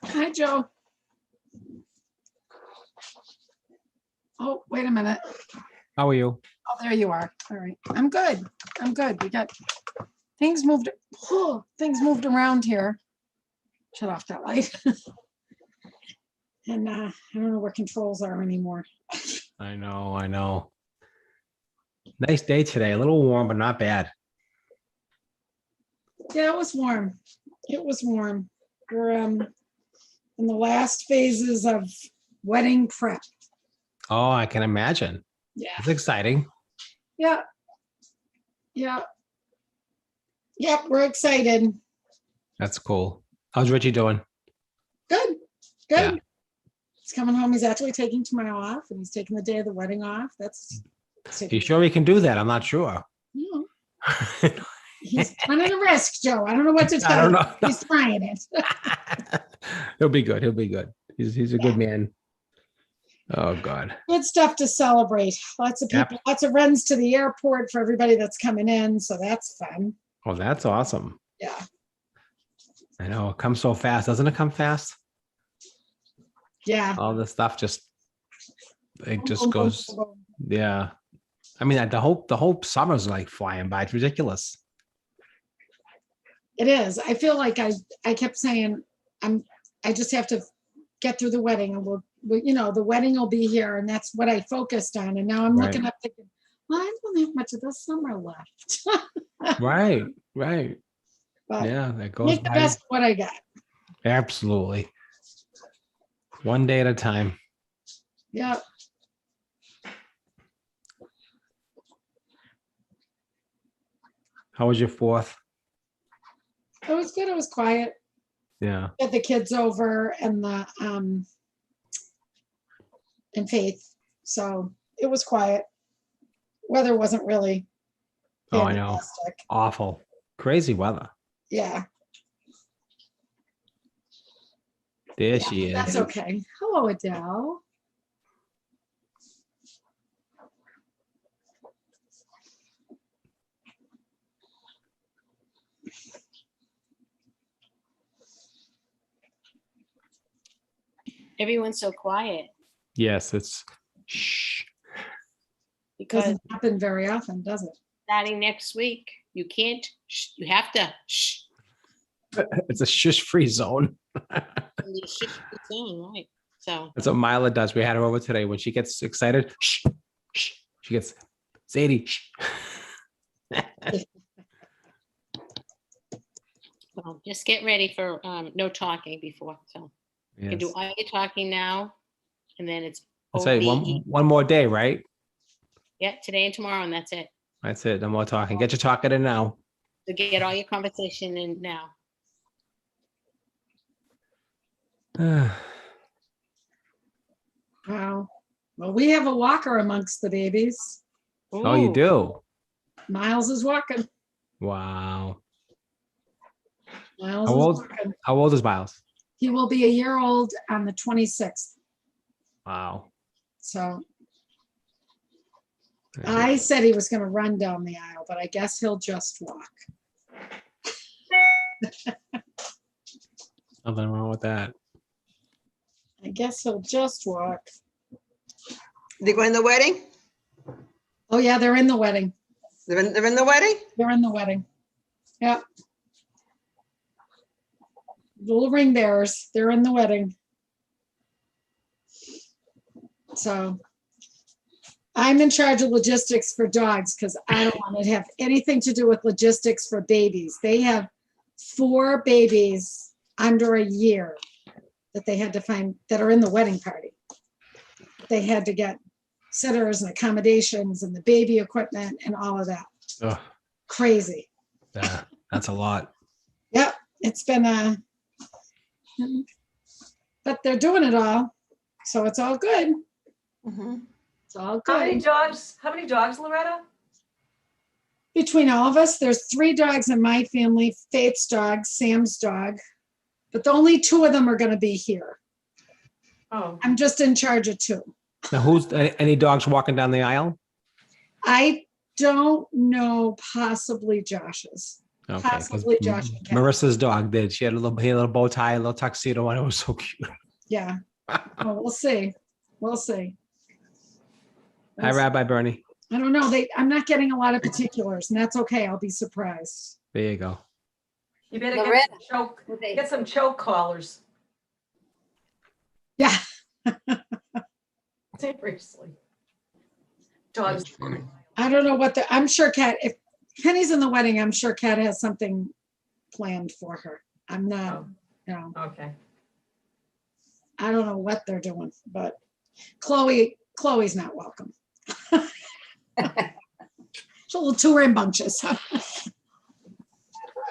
Hi, Joe. Oh, wait a minute. How are you? Oh, there you are. All right. I'm good. We got things moved. Oh, things moved around here. Shut off that light. And I don't know where controls are anymore. I know. Nice day today. A little warm, but not bad. Yeah, it was warm. We're in the last phases of wedding prep. Oh, I can imagine. Yeah. It's exciting. Yeah. We're excited. That's cool. How's Richie doing? Good. Yeah. He's coming home. He's actually taking tomorrow off, and he's taking the day of the wedding off. You sure he can do that? I'm not sure. No. He's running a risk, Joe. I don't know what to tell you. I don't know. He's trying it. He'll be good. He's a good man. Oh God. Good stuff to celebrate. Lots of people, lots of runs to the airport for everybody that's coming in. So that's fun. Oh, that's awesome. Yeah. I know. It comes so fast. Doesn't it come fast? Yeah. All this stuff just goes. Yeah. I mean, the whole summer's like flying by. It's ridiculous. It is. I feel like I kept saying I just have to get through the wedding, and we'll the wedding will be here, and that's what I focused on. And now I'm looking up thinking, well, I don't have much of the summer left. Right. But Yeah, that goes make the by. best of what I got. Absolutely. One day at a time. Yeah. How was your 4th? It was good. It was quiet. Yeah. Had the kids over and and Faith. So it was quiet. Weather wasn't really Oh, I know. fantastic. Awful. Crazy weather. Yeah. There she is. That's okay. Hello, Adele. Everyone's so quiet Yes, it's shh. because Doesn't happen very often, does it? starting next week, you can't, you have to, It's a shush-free zone. you should be saying, right? So That's what Mila does. We had her over today. When she gets excited, shh, shh. She gets Zadie. Shh. well, just get ready for no talking before. So you can do all your talking now, and then it's I'll say one more day, right? Yeah, today and tomorrow, and that's it. That's it. No more talking. Get your talking in now. So get all your conversation in now. Wow. Well, we have a walker amongst the babies. Oh, you Ooh. do? Miles is walking. Wow. Miles How is old? walking. How old is Miles? He will be a year old on the 26th. Wow. So I said he was going to run down the aisle, but I guess he'll just walk. Nothing wrong with that. I guess he'll just walk. They go in the wedding? Oh, yeah, they're in the wedding. They're in the wedding? They're in the wedding. Yeah. Little ring bearers. They're in the wedding. So I'm in charge of logistics for dogs because I don't want to have anything to do with logistics for babies. They have 4 babies under a year that they had to find that are in the wedding party. They had to get sitters and accommodations and the baby equipment and all of that. Ugh. Crazy. Yeah, that's a lot. Yep. It's been but they're doing it all. So it's all good. Mm-hmm. It's all How many good. dogs? Loretta? Between all of us, there's 3 dogs in my family, Faith's dog, Sam's dog, but the only 2 of them are going to be here. Oh, I'm just in charge of 2. Now, who's any dogs walking down the aisle? I don't know, possibly Josh's. Okay. 'Cause Possibly Josh and Kat. Marissa's dog did. She had a little bow tie, a little tuxedo on. It was so cute. Yeah. Well, we'll see. We'll see. Hi, Rabbi Bernie. I don't know. I'm not getting a lot of particulars, and that's okay. I'll be surprised. There you go. You better Loretta. get some choke collars. Yeah. Seriously. That's Dogs. funny. I don't know what I'm sure Kat, if Penny's in the wedding, I'm sure Kat has something planned for her. I'm not, Okay. I don't know what they're doing, but Chloe's not welcome. It's a little too rambunctious.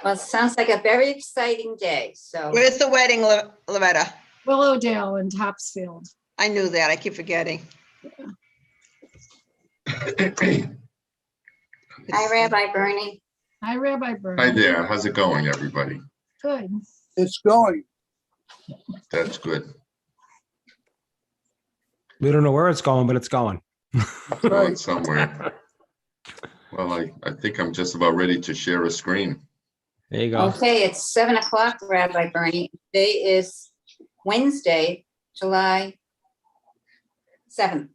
Well, it sounds like a very exciting day, so. Where's the wedding, Loretta? Willowdale and Topsfield. I knew that. I keep forgetting. Hi, Rabbi Bernie. Hi, Rabbi Bird. Hi there. How's it going, everybody? Good. It's going. That's good. We don't know where it's going, but it's going. Going somewhere. Well, I think I'm just about ready to share a screen. There you go. Okay, it's 7 o'clock, Rabbi Bernie. Today is Wednesday, July 7th.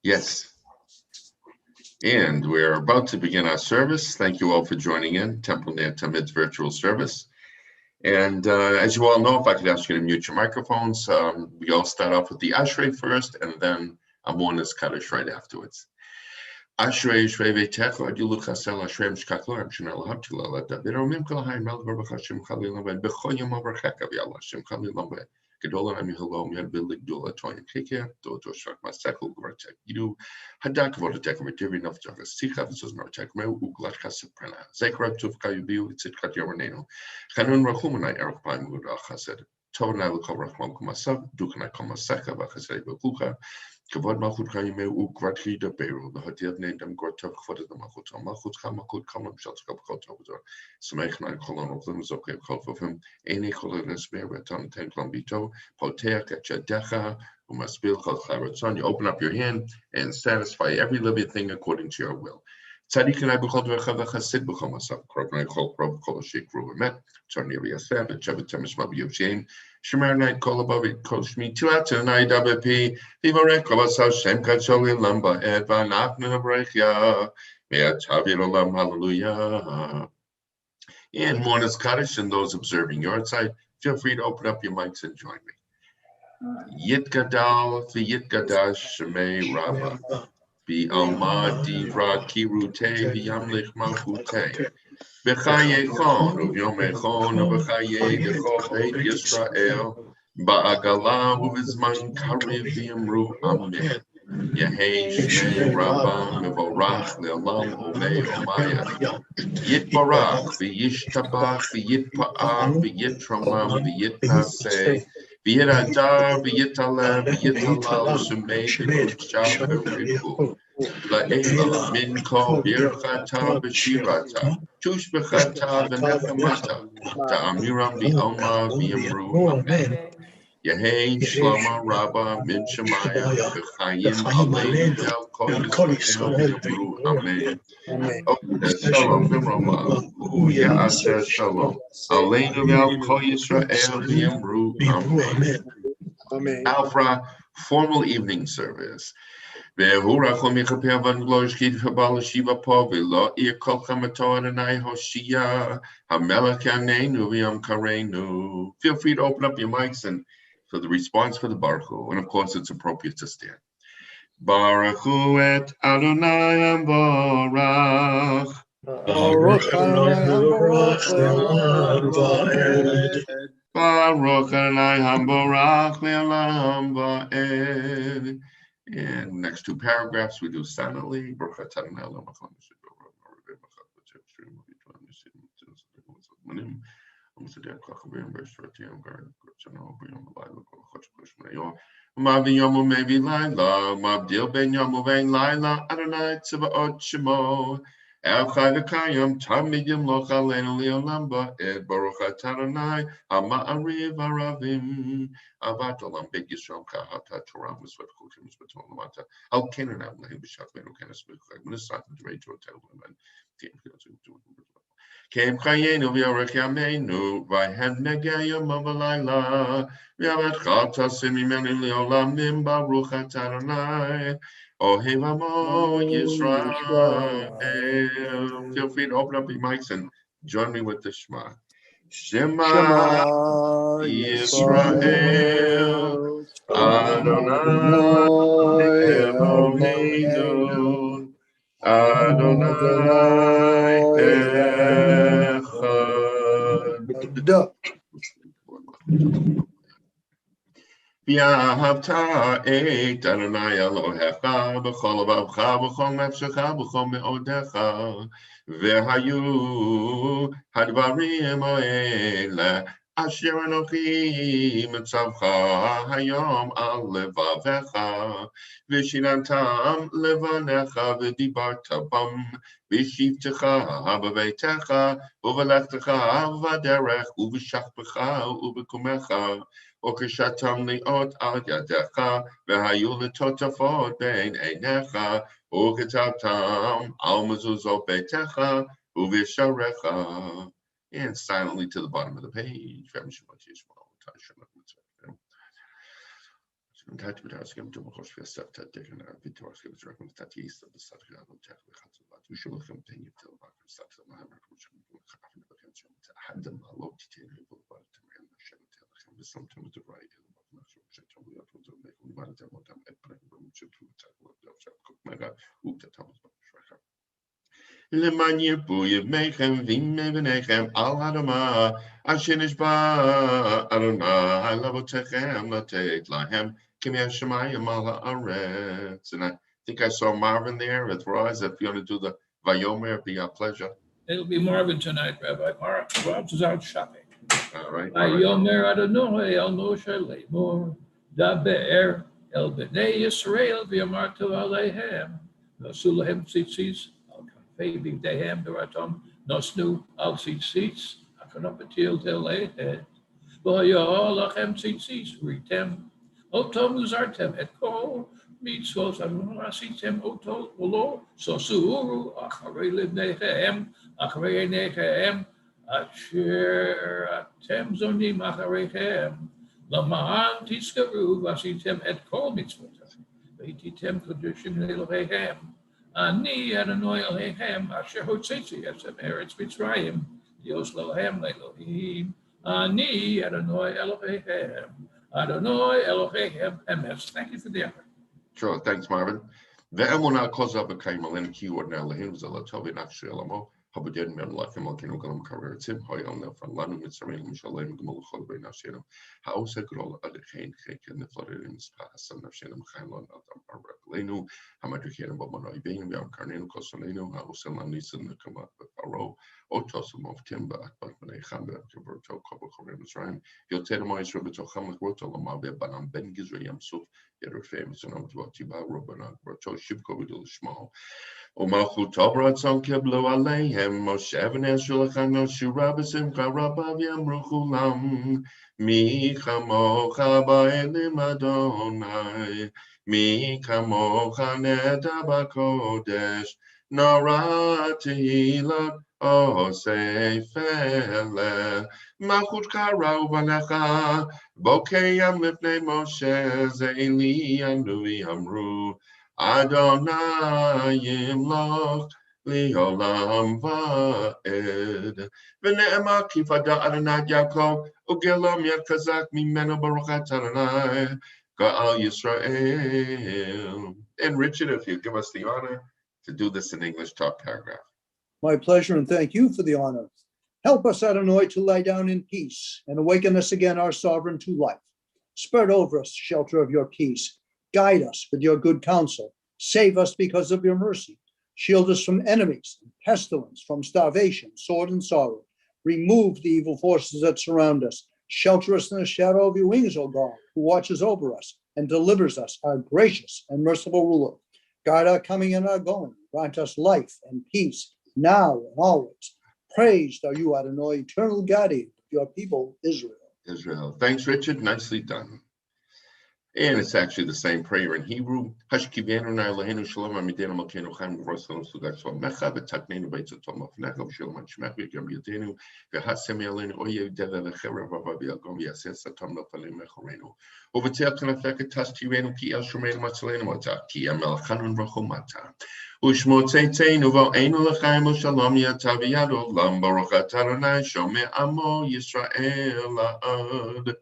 Yes. And we're about to begin our service. Thank you all for joining in, Temple Ner Tamid's virtual service. And as you all know, if I could ask you to mute your microphones, we all start off with the Ashrei first, and then Amonis Kaddish right afterwards. Ashrei Shrei Veitecha Ad Yulu Chasel Ashrei Mishkaklo Amshina Lahabtila Lada Biromim Kol Hayim Mel Verbachashim Chalilam Ben Bechoyim Overcheka Vyalashim Chalilam Ben Gedola Amihalom Yad Bilig Dula Toyin Kike Doto Shak Masekul Gvartek Yidu Hadak Vodatek Vitivi Novjaka Sikha Visos Nortek Me Uglat Kaseprana Zekrab Tufka Yubiu Itzitkat Yoraneno Chanun Rachumanai Erich Paim Guda Chased Tovna Lukovrak Malkumasav Dukana Komaseka Vachasei Bekucha Kavod Malchut Chayime Ugvatri de Beru, the Hatiav named them Gortov for the Malchut, Malchut Hamakut Kalam Shatskap Kotovor, Smechna Colon of them is okay, call for him, any color Lesber, Retan Tenklambito, Potea, Kachadecha, who must build called Claretson. You open up your hand and satisfy every living thing according to your will. Tzadik and I bechol dvechav chasid bechol masav krov chol krov kol shikru emet tzarni v'yaseh v'chavet temes mabiyuv shein shemer night kol abavit kol shmi tilat and I dabepi vivarek kavasal shem kachol lamba ed v'anachnu nevrechya me'atavir olam hallelujah. And Monas Kaddish and those observing your side, feel free to open up your mics and join me. Yit gadal v'yitgadash shemei Rabbah. Be Alma Divra Kirute Yamlich Malchute. Bechaye Chon, Uvyomechon, Bechaye Dechol Beit Yisrael. Ba'agala Uvizman Kariv Yimru Amen. Yehei Shmei Rabba Mevorach Le'olam Omei Omaya. Yit Barach V'yishtabach V'yitpa'ah V'yitramam V'yitnaseh. V'yitadar V'yitaleh V'yitalal Shemei V'yitshah V'riku. La'ela min kol birchata b'shirata tushbechata v'nechamata ta'amiram v'oma v'yamru amen. Yehei shlama rabba min shemaya v'chayim aleinu yal kol Yisrael v'yamru amen. Shalom v'roma u'ya'aseh shalom aleinu yal kol Yisrael v'yamru amen. Alfra, formal evening service. Ve'hurachom yichapeh v'nglosh kid chabal shiva povilo ir kol chamato Adonai Hoshia hamelech yaneinu v'yam kareinu. Feel free to open up your mics and for the response for the Baruch Hu, and of course it's appropriate to stand. Baruch Hu et Adonai Amborach. Baruch Adonai Hamborach le'olam va'ed. Baruch Adonai Hamborach le'olam va'ed. And next two paragraphs we do silently. El Chayvekayim Tamidim Lochalenu Leolamba Ed Baruch Atanai Ama'ariv Aravim Avatolam Big Yisrael Kahata Torah Misvat Kulkim Misvaton Lamata Al Kenan Ablaim Bishat Venu Kenas Miklag Minisat and Rachel Telman Kem chayenu v'yorech yameinu, v'hen negeh yomam v'layla, v'yavetcha tasim mimenu li'olamim, baruch atah Adonai, Ohev Amo Yisrael. Feel free to open up your mics and join me with the Shema. Shema Yisrael, Adonai Eloheinu, Adonai Echad. V'ahavta et Adonai Elohecha b'chol levavcha b'chol nefshecha b'chol me'odecha v'hayu hadvarim ha'ele asher anochi mitzavcha hayom al levavecha v'shinantam levanecha v'dibarta bam v'shivtecha b'veitecha u'v'lechtecha v'derech u'v'shachpecha u'v'kumecha Okeshatam liot al yadecha, v'hayu letotafot bein einecha, uketabtam al mezuzot beitecha, uvisharecha. And silently to the bottom of the page. Sometimes the right Lemanye buye mechem vim mevenechem al hadama ashenish ba Adonai lavotechem latet lahem kimya shemayim al haaretz. And I think I saw Marvin there with Roz. If you want to do the Vayomer, it'd be our pleasure. It'll be Marvin tonight, Rabbi. Rob's is out shopping. All right. Vayomer Adonai el Moshe lemor daber el bnei Yisrael v'yamartu aleihem nosu lahem tzitzis al kafei bigdehem beratom nosnu al tzitzis akanapatil telehet v'haya lachem tzitzis ritem otom uzartem et kol mitzvos asitem otot v'lo sosuru acharei libneihem acharei eineihem Asher atem zonim acharechem lama'an tiskaru v'asitem et kol mitzvotem v'ititem kodushim le'Elohechem ani Adonai Elohechem asher hotzitzi etzem eretz Mitzrayim Dios le'Elohim le'Elohim ani Adonai Elohechem emes. Thank you for the effort. Sure, thanks, Marvin. Ve'emunah kozah b'kaim alen ki ordinary lehim zalatovin afshir lamo. Habudin men lachem al kinu galam karetzim hoyal nefran lanu mitzraim mishalem gemul chol bein asherim ha'osek rol adechein cheken neflarim spahasam nafshenim chaylon adam arbaklenu hamadrichenim b'manoi bein v'yam karnenu kosonenu ha'osel lanisan nekama b'faro otosam of timba akbat b'nei chambe k'verto kobol chorem Mitzrayim yoter mo'isra b'tocham l'chroto l'mabe banam ben gizra yamsuf yerufei mitzonam t'vatiba robana k'verto shivko v'dil shmo Umalchut Tobratzon Kiblu Aleihem Moshe V'Neshulachan Noshura B'Simcha Rabbav Yamru Chulam Mi Chamocha Ba'elim Adonai Mi Chamocha Neda B'Kodesh Nora Tehillah Osei Feleh Malchut Kara U'Vanecha Bokei Yam Lifnei Moshe Ze'eli Yamdu Yamru Adonai yimloch li'olam va'ed. V'ne'ema ki vada Adonai Yaakov u'gelom yad chazak mimeno baruch atah Adonai ga'al Yisrael. And Richard, if you give us the honor to do this in English, top paragraph. My pleasure, and thank you for the honor. Help us, Adonai, to lie down in peace and awaken us again, our sovereign, to life. Spread over us the shelter of your peace. Guide us with your good counsel. Save us because of your mercy. Shield us from enemies, pestilence, from starvation, sword, and sorrow. Remove the evil forces that surround us. Shelter us in the shadow of your wings, O God, who watches over us and delivers us, our gracious and merciful ruler. Guide our coming and our going. Grant us life and peace now and always. Praised are you, Adonai, eternal guardian of your people, Israel. Thanks, Richard. Nicely done. And it's actually the same prayer in Hebrew. Hashkivenu na Eloheinu shalom amidenu malkeinu chaim v'rosanu sugat shlomecha v'taknenu b'etzatom lefnecha v'shalom hashmecha v'yam yadenu v'hasem yalenu oyev deva v'cherev v'yagom v'yaseh satom lefanim mechorenu u'v'tzeach kanafeka tastirenu ki el shomreinu matzalenu mata ki amelchanun v'chomata u'shmo tzeitzenu v'o'enu l'chaim v'shalom yata v'yad olam baruch atah Adonai shomei amo Yisrael la'ad.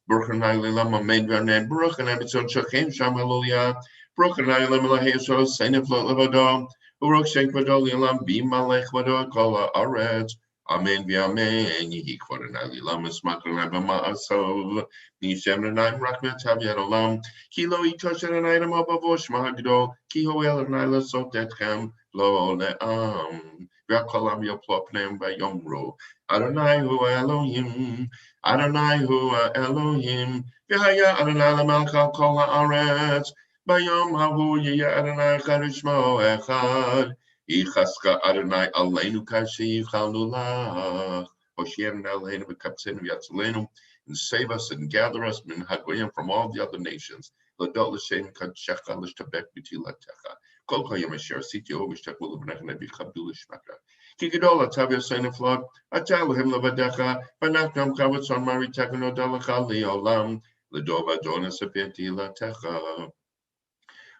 Baruch Adonai Le'olam Amen V'Amen. Baruch Adonai B'Tzon Shachem Sham Hallelujah. Baruch Adonai Le'olam Elohei Yisrael Seinef Le'Levado. Baruch Shem Kvado Le'olam B'Malech Vado Kol Haaretz. Amen V'Amen. Yehi Kvod Adonai Le'olam Esmak Adonai B'Ma'asov. Nishem Adonai Rachmet Tav Yad Olam. Ki Lo Yitosh Adonai L'Mo Bavo Shema Hagdol. Ki Hoel Adonai L'Sot Etchem Lo Le'am. V'Kol Am Yoplo Pneim V'Yomru. Adonai Hu Elohim. Adonai hu Elohim, v'haya Adonai l'malcha kol haaretz, bayom hahu yiyeh Adonai echad v'shmo echad, yichaska Adonai aleinu kashiv chalnu lach, Hoshea Adonai Eloheinu v'kaptzenu v'yatzalenu, and save us and gather us min hagoyim from all the other nations, l'dot l'shem kadshecha l'shtabek b'tilatecha, kol koyim asher asiti o v'shtek v'levnecha v'chabdu l'shmaka. Ki Gadol Atav Yoseinu Flod, Atah Elohim Levadecha, V'nacham Kavatzon Maritek V'nodalecha Li'olam, L'dov Adonis Apeti Latecha.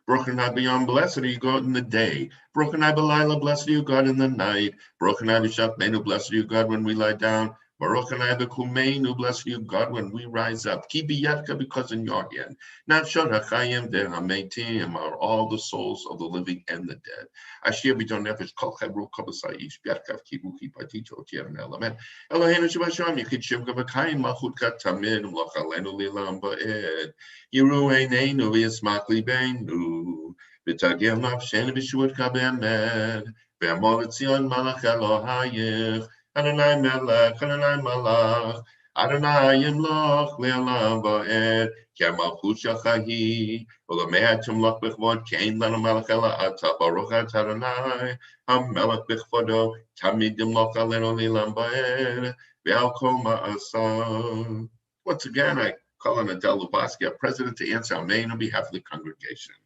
Baruch Adonai B'yom, blessed are you God in the day. Baruch Adonai B'layla, blessed are you God in the night. Baruch Adonai B'shatneinu, blessed are you God when we lie down. Baruch Adonai B'kumeinu, blessed are you God when we rise up. Ki b'yadka, because in your hand. Nafshot hachayim ve'hametim are all the souls of the living and the dead. Asher b'don nefesh kol chevru kobasai ish b'yadkav kibu kipatito tieren element. Eloheinu shabasham yichid shivka v'kayim malchut katamid mloch alenu lilam ba'ed. Yiru eineinu v'yismak libeinu. V'tagir nafshenu b'shuat kabemed. Ve'amol etzion malach Elohayich. Adonai Melech, Adonai Malach, Adonai Yimloch Le'olam Va'ed, Kemalchut Shachahi, U'Lamei Tumloch B'chvod, Kein Lanu Melech Ela Ata, Baruch Atah Adonai, HaMelech B'chvodo, Tamid Yimloch Alenu Le'olam Va'ed, Ve'al Kol Ma'asav. Once again, I call on Adele Lubaski, our president, to answer Amen on behalf of the congregation.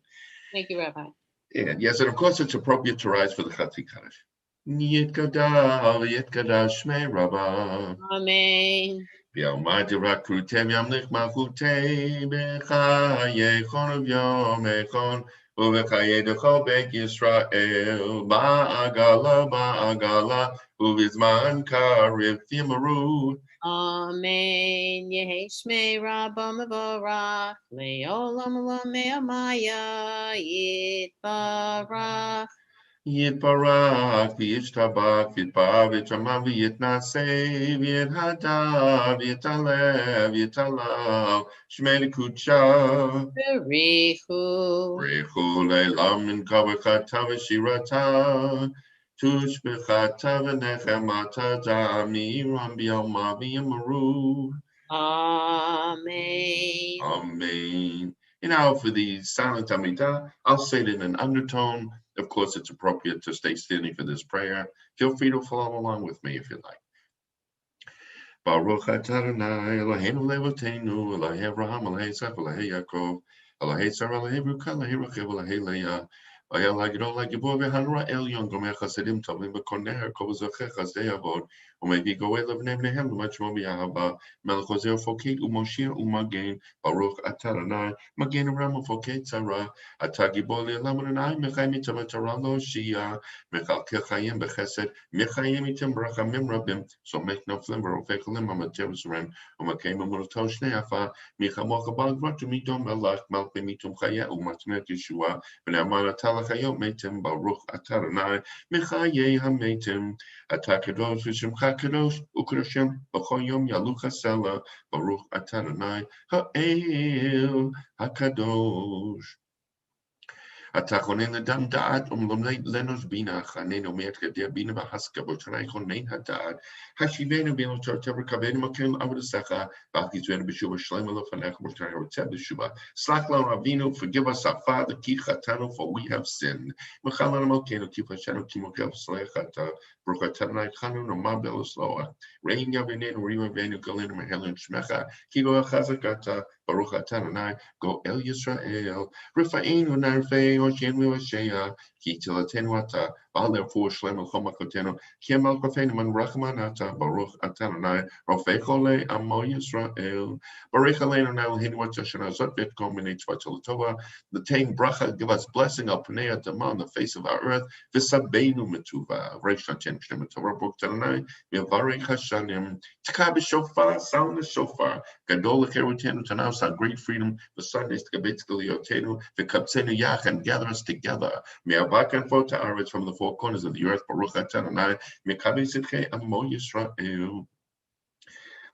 Thank you, Rabbi. And yes, and of course, it's appropriate to rise for the Chatzi Kaddish. Yitkadash Shmei Rabbah. Amen. V'yalmadi rakrutem yamlich malchutei b'chaye chon v'yom echon u'v'chaye dechol beit Yisrael ba'agala u'v'zman kariv timaru. Amen. Yehi Shmei Rabba Mevorach Le'olam Olamei Amaya Yitbarach. Yitbarak v'yishtabak v'yitbar v'yitramah v'yitnaseh v'yithadav v'yitalev v'yitalav shmei l'kudsha Berichu. Rechu le'lam min kavachata v'shirata tush b'chata v'nechemata da'amiram b'yalma v'yamaru. Amen. Amen. And now for the silent Amidah, I'll say it in an undertone. Of course, it's appropriate to stay standing for this prayer. Feel free to follow along with me if you'd like. Baruch atah Adonai Eloheinu levoteinu Elohei Avraham Elohei Yitzchak Elohei Yaakov Elohei Sarah Elohei Rivka Elohei Rachel Elohei Leah Oyel Hagidol Hagibor v'Hanra Elyon Gomer Chasedim Tovim v'Koner Kol Zocher Chazdei Avod U'Mevi Goel Levnei Bneihem L'Machmo B'Yahava Melech Ozer Fokid U'Moshir U'Magen Baruch atah Adonai Magen Avraham Ufokid Tzara Atah Gibor Le'olam Adonai Mechayim Itam Torah Lo Shia Mechalkel Chayim B'Chesed Mechayim Itam B'Rachamim Rabim Somech Noflim V'Rofech Lim Amatev Zerem U'Makeim U'Murato Shnei Afa Michamocha Bal Gvatu Midom Melach Malchei Mitum Chaya U'Matnet Yeshua V'Ne'aman Atah L'Chayot Meitim Baruch atah Adonai Mechayei HaMeitim Atah Kadosh V'Shemcha Kadosh U'Kadoshim B'Chol Yom Yalucha Sela Baruch atah Adonai Ha'el HaKadosh. Atachonen ledam da'at umlomnei lenos bina chanenu me'et kadir bina v'haska b'tanai chonen hada'at hashivenu b'ino tortever kavenu makel avodasecha v'achizvenu b'shuva shlema lefanech b'tanai rotzeh b'shuva slach lo Ravinu, forgive us our Father ki chatanu, for we have sinned v'chalanu malkeinu ki pashanu ki mokel v'sleichata Baruch atah Adonai chanu nomad belos loa rein yavinenu riva venu galenu mehelin shmecha ki go achazakata Baruch atah Adonai Goel Yisrael. Rifa'inu narfei Oshenu Oshea. Ki tilatenu ata. Ba'al therefore Shlem al Chomakotenu. Kiem al Kofenu man Rachman ata. Baruch atah Adonai Rofei Chole Amo Yisrael. Baruch Aleinu Nal Hinu Atashana Zot Vet Kominei Tzvatel Tova. The Tain Bracha, give us blessing al Pnei Adama on the face of our earth. V'sabeinu Metuva. Reish Naten Shem Torah Baruch Adonai. Mevarei Hashanim. Tkab Shofar. Sound the Shofar. Gadol Cherutenu to announce our great freedom. The Sundays to Gebetz Galiotenu. V'kabtzenu Yach and gather us together. Me'avak and fo ta'aretz from the four corners of the earth. Baruch atah Adonai. Me'kabei Zidchei Amo Yisrael.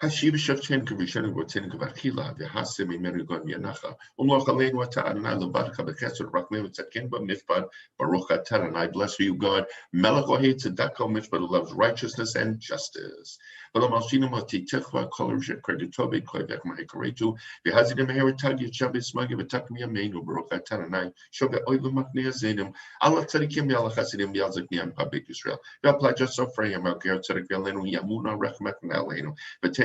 Hashiv Shavchen Kavishenu Rotin Kavachila, the Hasim Merigon Yanacha, Umlochalein Wata Adonai Levarcha Bekesed Rachmei Tzedkin B'Mishpat, Baruch atah Adonai, bless you, God, Melech Ohei Tzedakah Mishpat, who loves righteousness and justice. V'lomalshinu Matitechva Kolorishet Kreditobe Koivek Mahikaretu, V'hazidim Heritag Yishav Smagi V'Takim Yameinu, Baruch atah Adonai, Shove Oilu Maknei Azenim, Allah Tzadikim Yalach Hasidim Yalzik Niam Pabik Yisrael, V'Apla Just Sofrei Yamal Ger Tzadik V'Alenu Yamuna Rechmek Naleinu,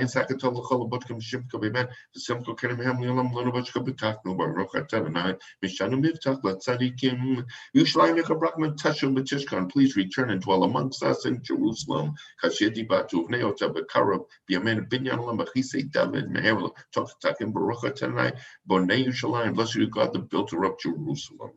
Sakatol Cholobotkim Shimko Beman, the Simko Kenem Yolam Lonobochka Betakno, Baruch atah Adonai, Mishanu Mivtach Latzadikim, Yushlaim Yakabrakman Tashum Betishkan, please return and dwell amongst us in Jerusalem. Kashedi Batu, Neota Bekarab, Biamen Binyan Lambachise David Meherl, Tokatakim Baruch atah Adonai, Bonei Yushalayim, blessed you God, the builder of Jerusalem.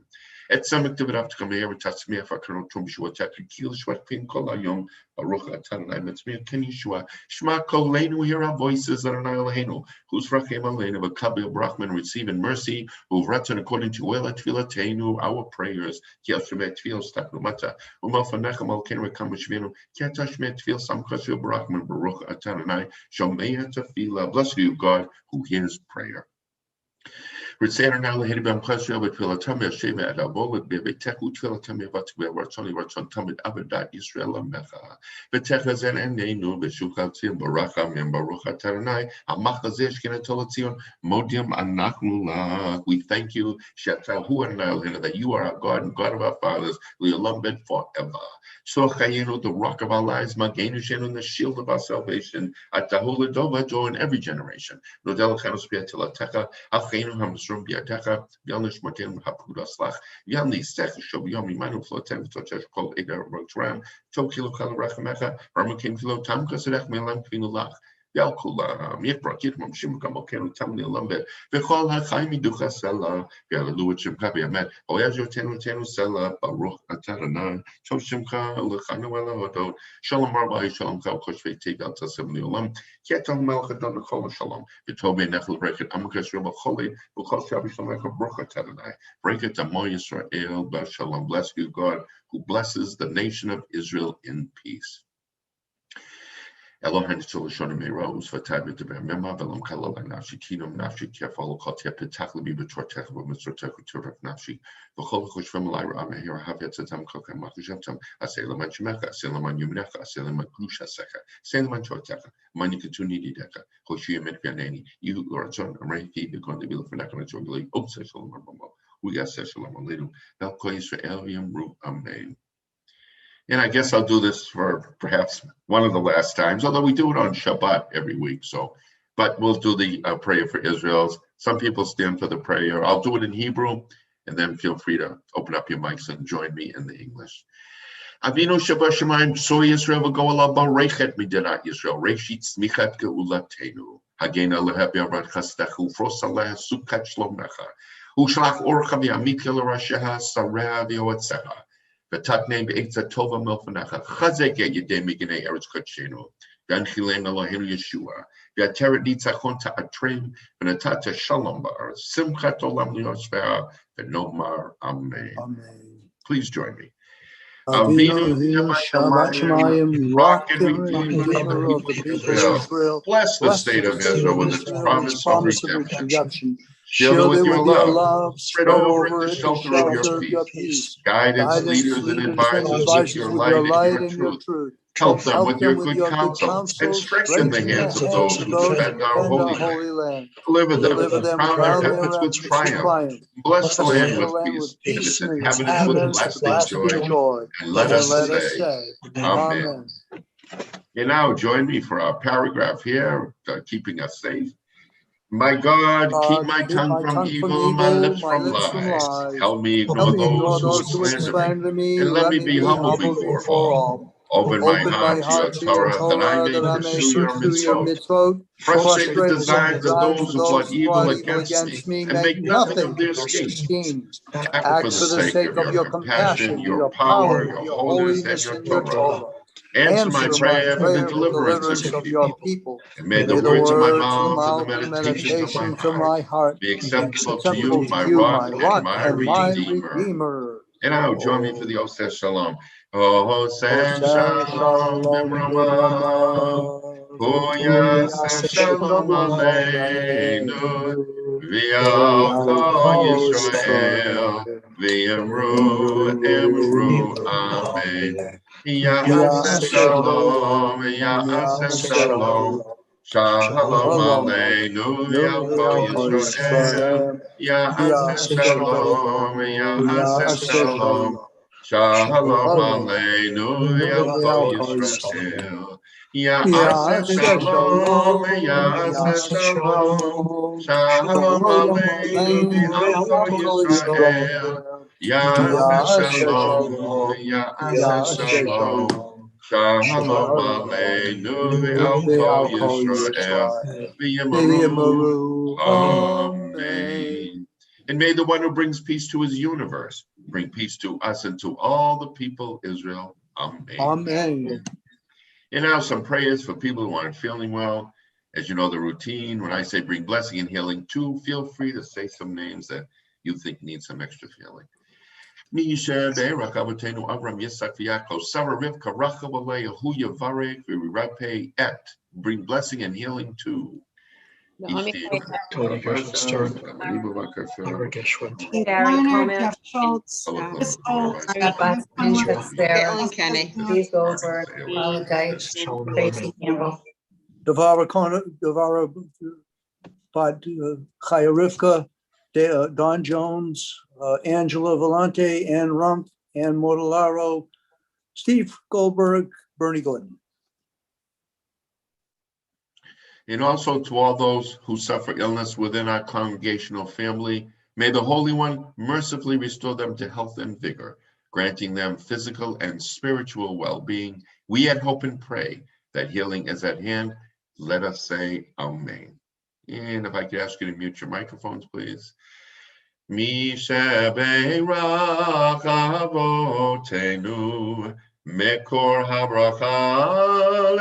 Et Samek David come here and touch me if I can tum Shuatak Kil Shwat Pin Kolayom, Baruch atah Adonai, Metzmir Ken Yeshua, Shma Kolenu, hear our voices that are Nilahenu, whose Rachem Alenu, a Kabil Brachman, receiving mercy, who've written according to Ela Tfilatenu, our prayers, Kiashemet Tfil Staknumata, Umalfanechem Al Ken Rekamashvinu, Kiatashmet Tfil Samkasio Brachman, Baruch atah Adonai, Shomeya Tafila, bless you, God, who hears prayer. Ritzaner now the Hedibam Pasha, but Philatami, Shema at Abo, Bebeteku, Philatami, Vatwe, Ratsoni, Ratson, Tamid, Abadat, Israel, Mecha, Betekazen, and Nenu, Beshukatim, Baraka, Baruch atah Adonai, Amachazesh, Kenatolazion, Modium, Anakmula. We thank you, Shetahu and Nile, that you are our God and God of our fathers, Leolumbed forever. So Chayenu, the rock of our lives, Magenushenu, the shield of our salvation, Atahula Dova, joy in every generation. Nodel Chanuspia Tilatecha, Achenu Hamsrum Biatecha, Yalnish Martin Hapudaslach, Yalni Sech, Shobiyomi Manu Flotem, Tochesh Kol Eder Rotram, Tokilo Kalarachamecha, Ramakin Filo Tamkasedech Melam Kinulach. Yalkula, Mikrakit, Mamshim Kamokenu Tamni Lambe, Vechol HaChaimi Duchasella, Yalaluachim Papi Amet, Oyajo Tenu Sella, Baruch atah Adonai, Choshimka, Lechanuela Odo, Shalom Rabbi, Shalom Kalkoshve, Tegal Tasem Niolam, Ketam Melchadon Kol Shalom, Vitobe Nechel Breaket, Amakas Rabba Choli, Bukhos Shabi Shalom, Baruch atah Adonai, break it to Mo Yisrael, Shalom, bless you, God, who blesses the nation of Israel in peace. Elohim Solution may rose for time to be a member of Elam Kalala Nafshi Kinum Nafshi Kefal Kotia Petakli Bitortek with Mr. Tekuturek Nafshi, the Holocaust from Lyra Amahira Haviatam Koka Makujatam, Aselaman Chimeka, Selaman Yumneka, Selaman Grusha Seka, Selaman Choteka, Manikatuni Deka, Hoshia Metpianani, you Lorazon, Array, because the bill for Nakanatogli, Obsession Marmo, we got Session Little, Elko Israelium Root Amen. And I guess I'll do this for perhaps one of the last times, although we do it on Shabbat every week. So, but we'll do the prayer for Israel. Some people stand for the prayer. I'll do it in Hebrew, and then feel free to open up your mics and join me in the English. Avinu Shabbat so Yisrael v'go'ala barechet midirat Yisrael, reshit smichat geulatenu, hagena lehaber vat chastechu, frosaleh sukat shlomecha, ushlach orcha v'amik l'rasheha sareh v'yoetzeha, v'tatnei b'eitza tova milfanecha, chazek yedei mignei eretz kodshenu, v'anchilem Eloheinu Yeshua, v'ateret nitzachon ta'atrem, v'natata shalom ba'aretz, simchat olam li'osveha, v'nomar amen. Amen. Please join me. Avinu Shabbat Shemayim, rock and redeemer of the people of Israel. Bless the state of Israel with its promise of redemption. Shield it with your love. Spread over it the shelter of your peace. Guide its leaders and advisors with your light and your truth. Help them with your good counsel and strengthen the hands of those who defend our holy land. Deliver them, crown their efforts with triumph. Bless the land with peace and its inhabitants with lasting joy. And let us say, Amen. And now join me for our paragraph here, keeping us safe. My God, keep God, my keep tongue my from tongue from evil, my evil, lips my from lips from lies. lies. Help me ignore Help me ignore those who those who would slander me, slander me. and let me be humble before before all. all. Open my Open my heart to your heart to your Torah, that I Torah, may that I may pursue your pursue your mitzvot. mitzvot. Frustrate the Frustrate the designs of designs those of who plot those who evil plot evil against me, against me. and Make make nothing nothing of their of their schemes. schemes. Act for the sake of your compassion, your power, your holiness, and your Torah. Answer my prayer for the deliverance of your people. And may the words of my mouth and the meditations of my heart be acceptable to you, my rock and my redeemer. And now join me for the Oseh Shalom. Oseh Shalom Bimrama. Oyaseh Shalom Aleinu. V'al Kol Yisrael. V'yamru Emru Amen. Ya'aseh Shalom. Ya'aseh Shalom. Shalom Aleinu. V'al Kol Yisrael. Ya'aseh Shalom. Ya'aseh Shalom. Shalom Aleinu, Ya'al Yisrael. Ya'aseh Shalom, Ya'aseh Shalom. Shalom Aleinu, Ya'al Yisrael. Ya'aseh Shalom, Ya'aseh Shalom. Shalom Aleinu, Ya'al Yisrael. V'yamaru, Amen. And may the one who brings peace to his universe bring peace to us and to all the people Israel. Amen. Amen. And now some prayers for people who aren't feeling well. As you know the routine, when I say bring blessing and healing too, feel free to say some names that you think need some extra healing. Misha Be'erach Avotenu Avram Yitzchak V'Yaakov Sarah Rivka Rachel Leah Hu Yavarek V'Rapei Et. Bring blessing and healing too. Naomi Gary Leonard, Coleman. Jeff Schultz, Chris Schultz. Caitlin Kenny. Steve Goldberg, Paula Deitch, Tracy Campbell. Devara Chaya Rivka, Don Jones, Angela Vellante, Ann Rump, Ann Mortellaro, Steve Goldberg, Bernie Glidden. And also to all those who suffer illness within our congregational family, may the Holy One mercifully restore them to health and vigor, granting them physical and spiritual well-being. We yet hope and pray that healing is at hand. Let us say Amen. And if I could ask you to mute your microphones, please. Mishabeirach avotenu, Mekor habracha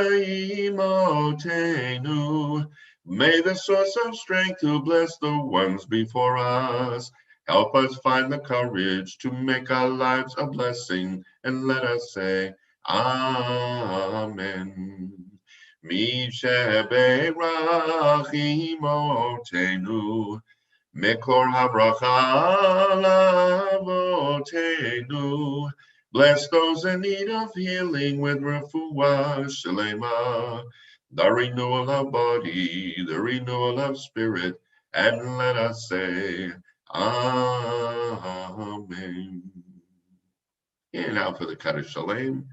leimotenu. May the source of strength to bless the ones before us help us find the courage to make our lives a blessing, and let us say Amen. Mishabeirach imotenu, Mekor habracha lavotenu. Bless those in need of healing with refuah shlema, the renewal of body, the renewal of spirit, and let us say Amen. And now for the Kaddish Shalem.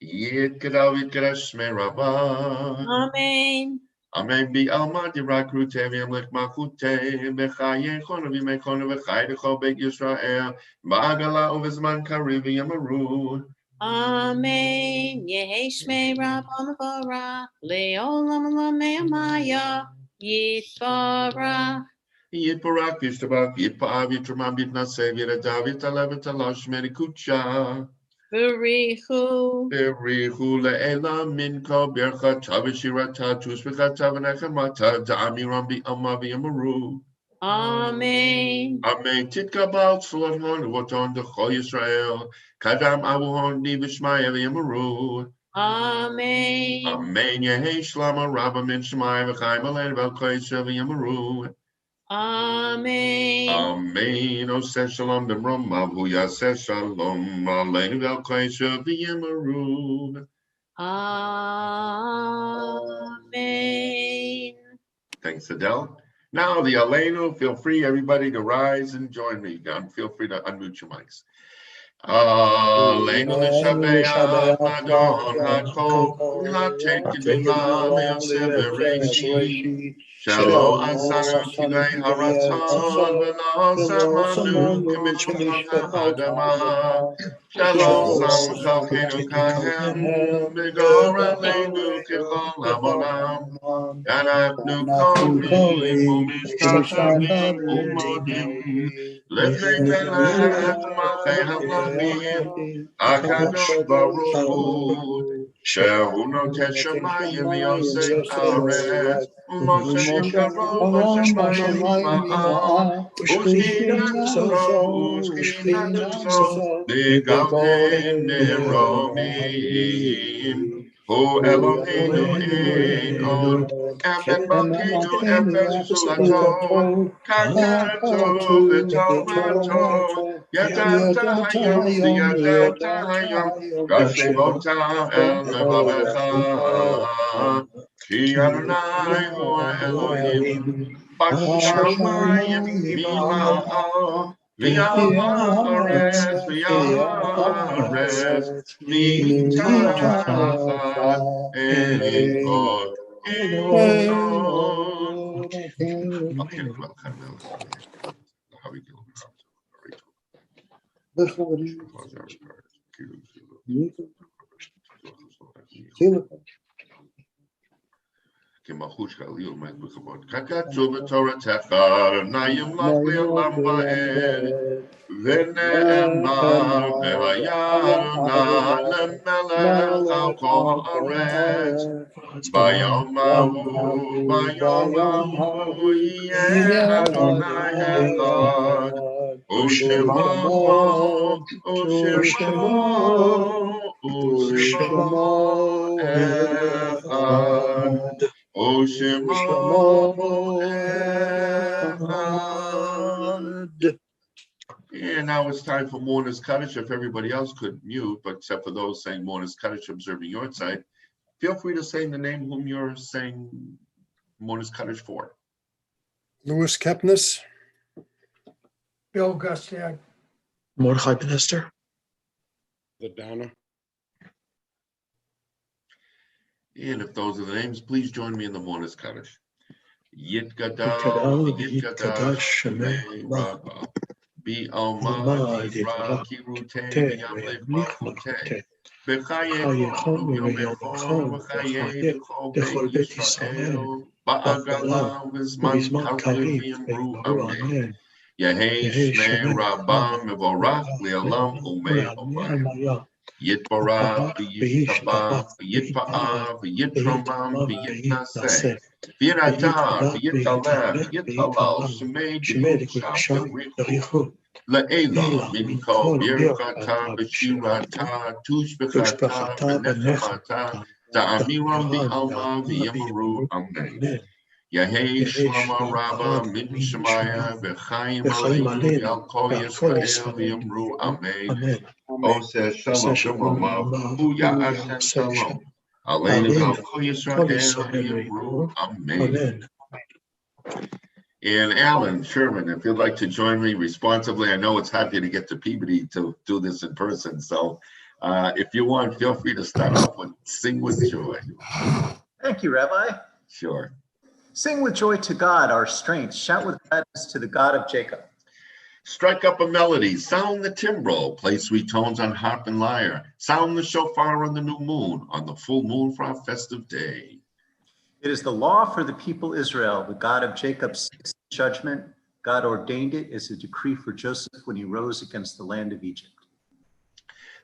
Yitgadal Yitgadash Shmei Rabbah. Amen. Amen. Be Alma Dirakru Teviam Lech Machute Bechaye Chonu V'Mechonu V'Chay Decho Beit Yisrael Ba'agala Uvezman Kariv Yamaru. Amen. Yehi Shmei Rabbah Mevorach Le'olam Olamei Amaya Yitbarach. Yitbarak Yishtabak Yitpa'av Yitramam Yitnasev Yitadav Yitalev Yitalash Merikucha. Berichu. Berichu le'ela minko bercha tavishirata tushbechata v'nechemata da'amiram bi'ama v'yamaru. Amen. Amen. Titkabal tzolahon uvoton d'chol Yisrael kadam avuhon ni v'shmaya v'yamaru. Amen. Amen. Yehei shlama rabba min shmaya v'chaim alein v'al v'yamaru. Amen. Amen. Oseh shalom b'mromav hu yaseh shalom aleinu v'al v'yamaru. Amen. Thanks, Adele. Now the Aleinu, feel free, everybody, to rise and join me. Feel free to unmute your mics. Aleinu l'shabeach Adon HaKol HaTekevila Le'aseh Bereshit Shelo Asanu Kilei Haratzon V'lo Samanu K'mishpat Ha'adama Shelo Sam Chalkeinu Kahem B'dor Aleinu K'chol Ha'olam Yanatnu Korim U'Mishpachim U'Modim Lifnei Melech Malchei Hamlachim HaKadosh Baruch Hu Shehu Noten Shemayim V'Yosei Haaretz U'Moshe Yisharon B'Shamayim Ma'ah U'Shchinato B'Galei Meromim Hu Eloheinu Ein Od Emet Malkeinu Efes Zulato Kagato V'Tovato Yadata Hayom V'Yadata Hayom V'Shevota El Levavecha Ki Adonai Hu Elohim B'Shamayim V'Ma'al V'Ya'aretz Mitachad Ein Od Kakatzu v'Toratecha Nayim lach le'olam va'ed V'ne'emar v'haya Adonai lemelech al kol haaretz Bayom hahu yeh Adonai echad U'shemo echad U'shemo echad. And now it's time for Mourner's Kaddish. If everybody else could mute, but except for those saying Mourner's Kaddish observing your side, feel free to say the name whom you're saying Mourner's Kaddish for. Louis Kepnes. Bill Gustiak. Mordechai Benester. The Donna. And if those are the names, please join me in the Mourner's Kaddish. Yitkadal, Yitkadash, Shemei Rabba. Be Alma, Yisra, Kirute, Yamlev Malchute. B'chayechon, Yomechon, B'chayei, Yisrael. Ba'agala, V'zman Kalkul, V'yamru, Amen. Yehei Shmei Rabba, Mevorach, Le'olam, Umei, Omayim. Yitbarach, V'yishtabach, V'yitpa'ah, V'yitromam, V'yitnaseh. V'yiratar, V'yitaleh, V'yitalal, Shemei Dikul Richu. Le'ela, Minkol, Birchata, V'shirata, Tushbechata, V'nechemata, Ta'amiram V'alma, V'yamaru, Amen. Yehei Shlama Rabba, Min Shemaya, V'chaim Aleinu, Yal Kol Yisrael, V'yamru, Amen. Oseh Shalom, Shemamav, Huya Hashem Shalom. Aleinu, Yal Kol Yisrael, V'yamru, Amen. And Alan Sherman, if you'd like to join me responsibly, I know it's hard to get to Peabody to do this in person. So if you want, feel free to start off with Sing with Joy. Thank you, Rabbi. Sure. Sing with joy to God, our strength. Shout with gladness to the God of Jacob. Strike up a melody, sound the timbrel, play sweet tones on harp and lyre, sound the shofar on the new moon, on the full moon for our festive day. It is the law for the people Israel. The God of Jacob sits in judgment. God ordained it as a decree for Joseph when he rose against the land of Egypt.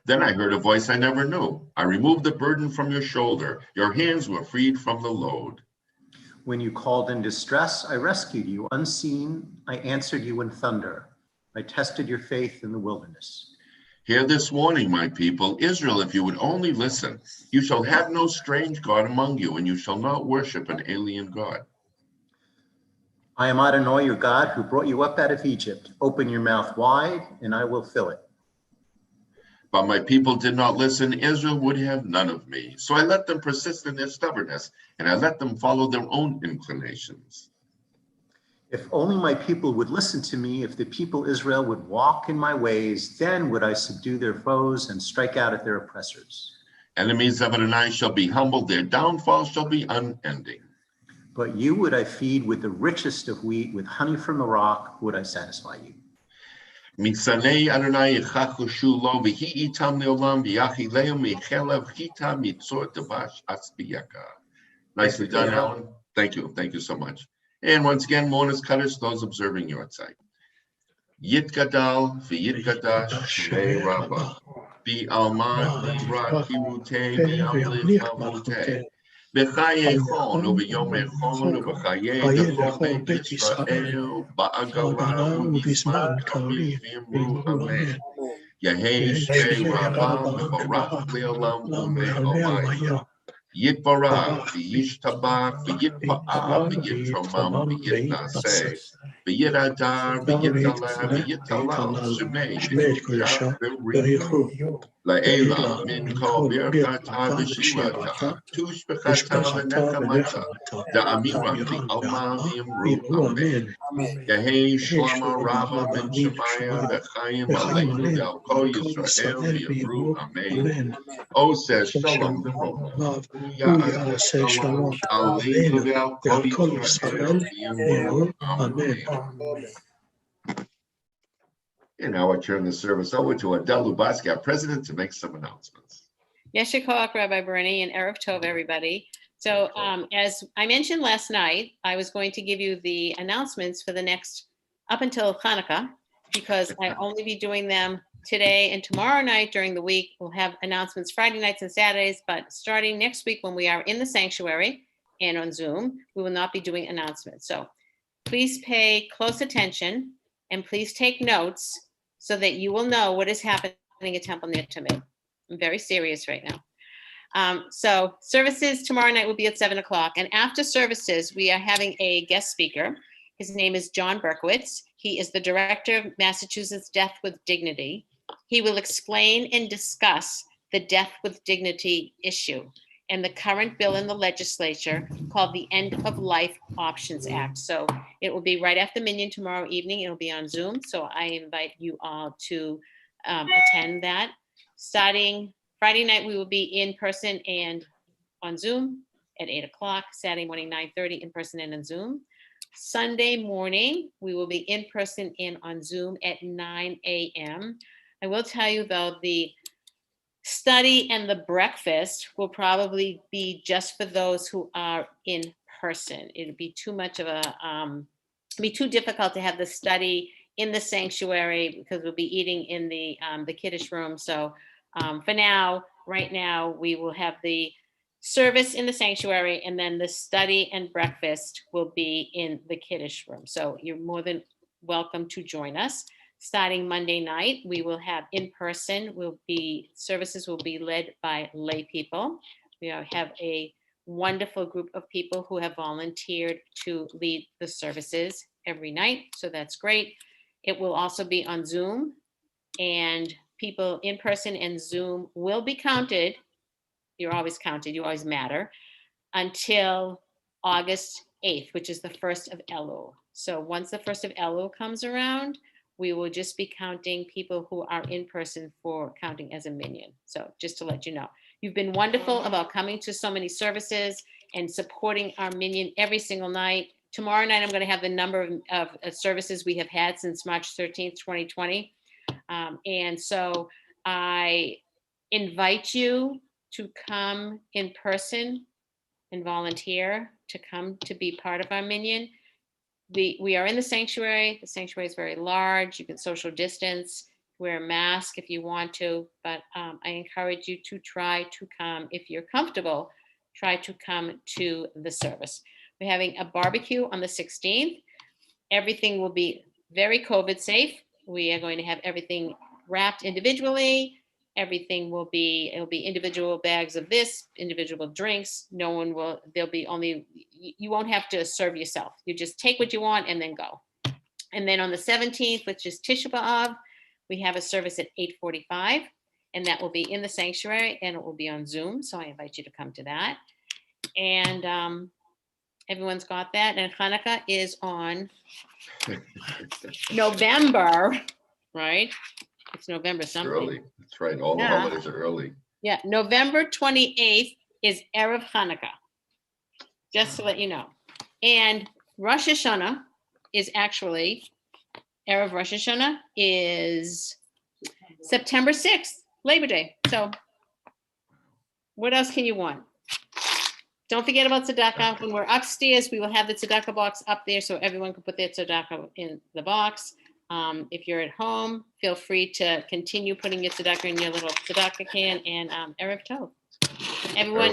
Then I heard a voice I never knew. I removed the burden from your shoulder. Your hands were freed from the load. When you called in distress, I rescued you. Unseen, I answered you in thunder. I tested your faith in the wilderness. Hear this warning, my people, Israel, if you would only listen. You shall have no strange God among you, and you shall not worship an alien God. I am Adonai, your God, who brought you up out of Egypt. Open your mouth wide, and I will fill it. But my people did not listen. Israel would have none of me. So I let them persist in their stubbornness, and I let them follow their own inclinations. If only my people would listen to me, if the people Israel would walk in my ways, then would I subdue their foes and strike out at their oppressors. Enemies of Adonai shall be humbled, their downfall shall be unending. But you would I feed with the richest of wheat, with honey from the rock would I satisfy you. Mitzanei Adonai yichachushu lo v'hi itam leolam v'yachileu michelav chita mitzor tavash atzbiyaka. Nicely done, Alan. Thank you. Thank you so much. And once again, mourners, cutters, those observing your side. Yitgadal v'yitgadash shmei Rabbah v'alman v'ra kirutei v'yamlich avotei v'chayechon uv'yomechon uv'chayei dechol beit Yisrael ba'agala u'bizman karim v'imru amen. Yehei shmei Rabbah v'barach le'olam u'me'omayim. Yitbarach v'yishtabach v'yitpa'ah v'yitromam v'yitnaseh v'yitadar v'yitala v'yitalal shemei v'yishah v'richu la'ela min kol birchata v'shilata tushbechata v'nechamata da'amira v'alma v'imru amen. Yehei shlama rabba ben shemaya v'chayim aleinu del kol Yisrael v'yimru amen. O says Shalom v'chol. Say shalom. Aleinu ve'al kol Yisrael v'yimru amen. And now I turn the service over to Adele Lubatsky, our president, to make some announcements. Yesher Koach, Rabbi Bernie, and Erev Tov, everybody. So as I mentioned last night, I was going to give you the announcements for the next, up until Hanukkah, because I'll only be doing them today and tomorrow night during the week. We'll have announcements Friday nights and Saturdays, but starting next week when we are in the sanctuary and on Zoom, we will not be doing announcements. So please pay close attention and please take notes so that you will know what is happening at Temple Ner Tamid. I'm very serious right now. So services tomorrow night will be at 7 o'clock. And after services, we are having a guest speaker. His name is John Berkowitz. He is the director of Massachusetts Death with Dignity. He will explain and discuss the Death with Dignity issue and the current bill in the legislature called the End of Life Options Act. So it will be right after Minyan tomorrow evening. It'll be on Zoom. So I invite you all to attend that. Starting Friday night, we will be in person and on Zoom at 8 o'clock. Saturday morning, 9:30, in person and on Zoom. Sunday morning, we will be in person and on Zoom at 9 a.m. I will tell you though, the study and the breakfast will probably be just for those who are in person. It'd be too much of a, it'd be too difficult to have the study in the sanctuary because we'll be eating in the Kiddush room. So for now, right now, we will have the service in the sanctuary and then the study and breakfast will be in the Kiddush room. So you're more than welcome to join us. Starting Monday night, we will have in person, services will be led by lay people. We have a wonderful group of people who have volunteered to lead the services every night. So that's great. It will also be on Zoom, and people in person and Zoom will be counted. You're always counted, you always matter, until August 8th, which is the first of Elul. So once the first of Elul comes around, we will just be counting people who are in person for counting as a minyan. So just to let you know, you've been wonderful about coming to so many services and supporting our minyan every single night. Tomorrow night, I'm going to have the number of services we have had since March 13th, 2020. And so I invite you to come in person and volunteer to come to be part of our minyan. We are in the sanctuary. The sanctuary is very large. You can social distance, wear a mask if you want to, but I encourage you to try to come. If you're comfortable, try to come to the service. We're having a barbecue on the 16th. Everything will be very COVID safe. We are going to have everything wrapped individually. Everything will be, it'll be individual bags of this, individual drinks. No one will, there'll be only, you won't have to serve yourself. You just take what you want and then go. And then on the 17th, which is Tisha B'Av, we have a service at 8:45, and that will be in the sanctuary and it will be on Zoom. So I invite you to come to that. And Everyone's got that. And Hanukkah is on November, right? It's November something. Early. That's right. All the Yeah. holidays are early. Yeah, November 28th is Erev Hanukkah, just to let you know. And Rosh Hashanah is actually, Erev Rosh Hashanah is September 6th, Labor Day. So what else can you want? Don't forget about tzedakah. When we're upstairs, we will have the tzedakah box up there so everyone can put their tzedakah in the box. If you're at home, feel free to continue putting your tzedakah in your little tzedakah can, and Erev Tov. Everyone